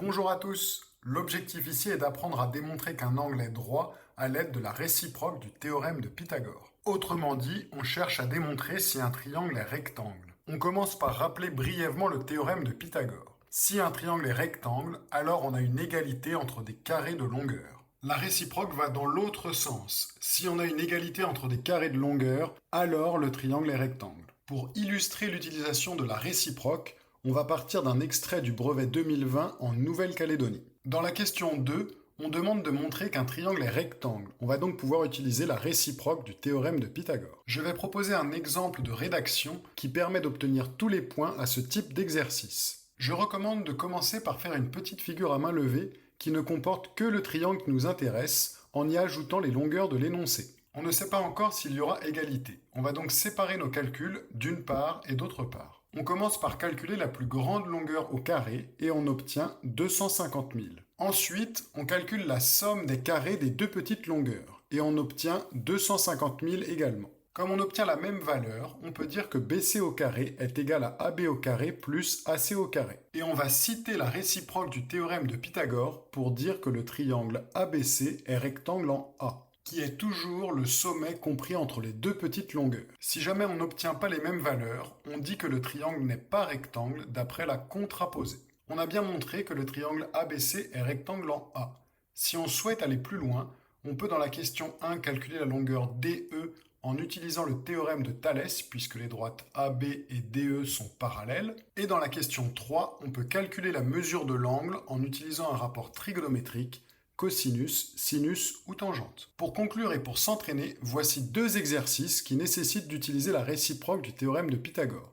Bonjour à tous. L'objectif ici est d'apprendre à démontrer qu'un angle est droit à l'aide de la réciproque du théorème de Pythagore. Autrement dit, on cherche à démontrer si un triangle est rectangle. On commence par rappeler brièvement le théorème de Pythagore. Si un triangle est rectangle, alors on a une égalité entre des carrés de longueur. La réciproque va dans l'autre sens. Si on a une égalité entre des carrés de longueur, alors le triangle est rectangle. Pour illustrer l'utilisation de la réciproque, on va partir d'un extrait du brevet 2020 en Nouvelle-Calédonie. Dans la question 2, on demande de montrer qu'un triangle est rectangle. On va donc pouvoir utiliser la réciproque du théorème de Pythagore. Je vais proposer un exemple de rédaction qui permet d'obtenir tous les points à ce type d'exercice. Je recommande de commencer par faire une petite figure à main levée qui ne comporte que le triangle qui nous intéresse en y ajoutant les longueurs de l'énoncé. On ne sait pas encore s'il y aura égalité. On va donc séparer nos calculs d'une part et d'autre part. On commence par calculer la plus grande longueur au carré et on obtient 250 000. Ensuite, on calcule la somme des carrés des deux petites longueurs et on obtient 250 000 également. Comme on obtient la même valeur, on peut dire que BC au carré est égal à AB au carré plus AC au carré. Et on va citer la réciproque du théorème de Pythagore pour dire que le triangle ABC est rectangle en A, qui est toujours le sommet compris entre les deux petites longueurs. Si jamais on n'obtient pas les mêmes valeurs, on dit que le triangle n'est pas rectangle d'après la contraposée. On a bien montré que le triangle ABC est rectangle en A. Si on souhaite aller plus loin, on peut dans la question 1 calculer la longueur DE en utilisant le théorème de Thalès, puisque les droites AB et DE sont parallèles. Et dans la question 3, on peut calculer la mesure de l'angle en utilisant un rapport trigonométrique, cosinus, sinus ou tangente. Pour conclure et pour s'entraîner, voici deux exercices qui nécessitent d'utiliser la réciproque du théorème de Pythagore.